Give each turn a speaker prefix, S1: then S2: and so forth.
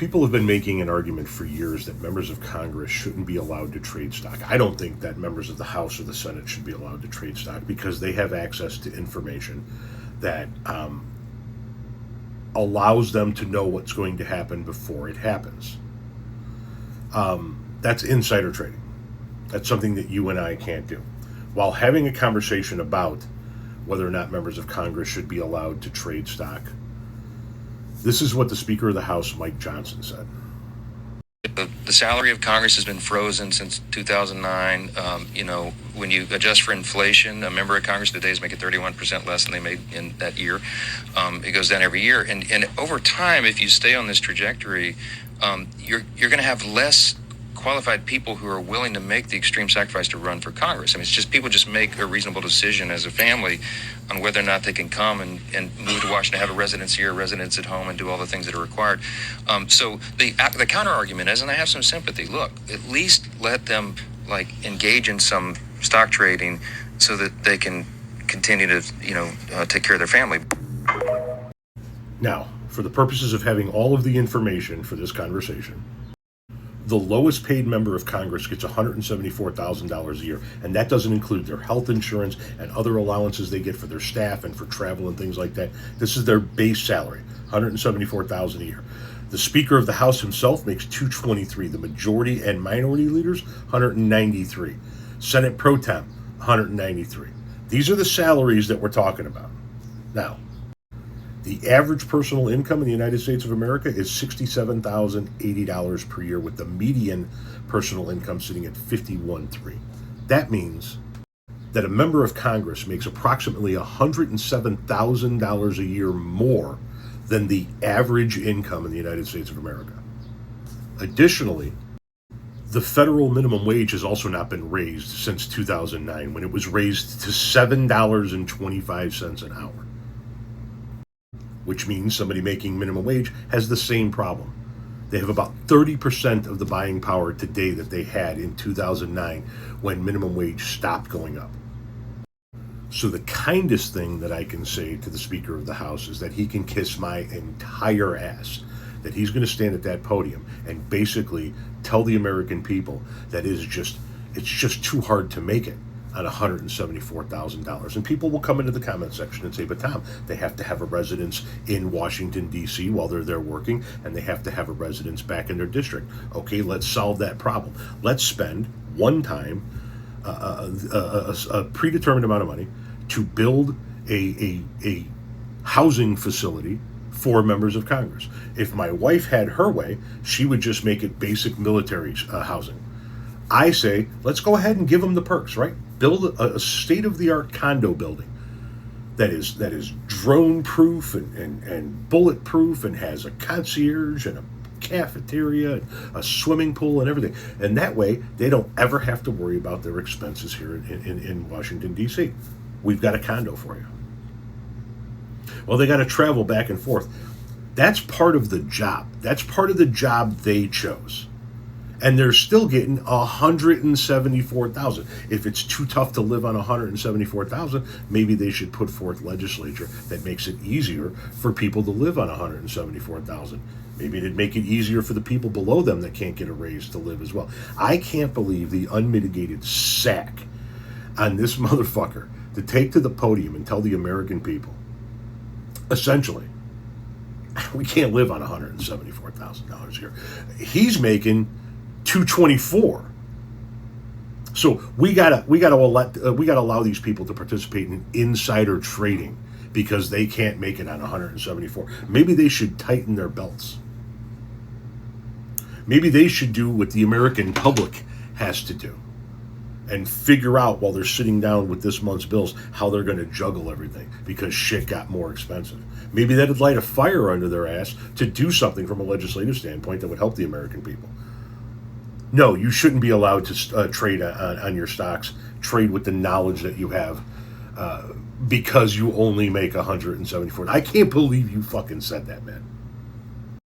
S1: People have been making an argument for years that members of Congress shouldn't be allowed to trade stock. I don't think that members of the House or the Senate should be allowed to trade stock because they have access to information that allows them to know what's going to happen before it happens. That's insider trading. That's something that you and I can't do. While having a conversation about whether or not members of Congress should be allowed to trade stock, this is what the Speaker of the House, Mike Johnson, said.
S2: The salary of Congress has been frozen since 2009. When you adjust for inflation, a member of Congress today is making 31% less than they made in that year. It goes down every year. And over time, if you stay on this trajectory, you're going to have less qualified people who are willing to make the extreme sacrifice to run for Congress. I mean, it's just people just make a reasonable decision as a family on whether or not they can come and move to Washington, have a residence here, a residence at home, and do all the things that are required. So the counter argument is, and I have some sympathy, look, at least let them engage in some stock trading so that they can continue to take care of their family.
S1: Now, for the purposes of having all of the information for this conversation, the lowest paid member of Congress gets $174,000 a year, and that doesn't include their health insurance and other allowances they get for their staff and for travel and things like that. This is their base salary, $174,000 a year. The Speaker of the House himself makes $223,000. The majority and minority leaders, $193,000. Senate Pro Tem, $193,000. These are the salaries that we're talking about. Now, the average personal income in the United States of America is $67,080 per year, with the median personal income sitting at $51,300. That means that a member of Congress makes approximately $107,000 a year more than the average income in the United States of America. Additionally, the federal minimum wage has also not been raised since 2009, when it was raised to $7.25 an hour. Which means somebody making minimum wage has the same problem. They have about 30% of the buying power today that they had in 2009 when minimum wage stopped going up. So the kindest thing that I can say to the Speaker of the House is that he can kiss my entire ass, that he's going to stand at that podium and basically tell the American people that it's just too hard to make it on $174,000. And people will come into the comment section and say, but Tom, they have to have a residence in Washington, D.C. while they're there working, and they have to have a residence back in their district. Okay, let's solve that problem. Let's spend one time a predetermined amount of money to build a housing facility for members of Congress. If my wife had her way, she would just make it basic military housing. I say, let's go ahead and give them the perks, right? Build a state-of-the-art condo building that is drone-proof and bulletproof and has a concierge and a cafeteria and a swimming pool and everything. And that way, they don't ever have to worry about their expenses here in Washington, D.C. We've got a condo for you. Well, they got to travel back and forth. That's part of the job. That's part of the job they chose. And they're still getting $174,000. If it's too tough to live on $174,000, maybe they should put forth legislature that makes it easier for people to live on $174,000. Maybe it'd make it easier for the people below them that can't get a raise to live as well. I can't believe the unmitigated sack on this motherfucker to take to the podium and tell the American people, essentially, we can't live on $174,000 a year. He's making $224,000. So we gotta allow these people to participate in insider trading because they can't make it on $174,000. Maybe they should tighten their belts. Maybe they should do what the American public has to do and figure out while they're sitting down with this month's bills how they're going to juggle everything because shit got more expensive. Maybe that'd light a fire under their ass to do something from a legislative standpoint that would help the American people. No, you shouldn't be allowed to trade on your stocks, trade with the knowledge that you have because you only make $174,000. I can't believe you fucking said that, man.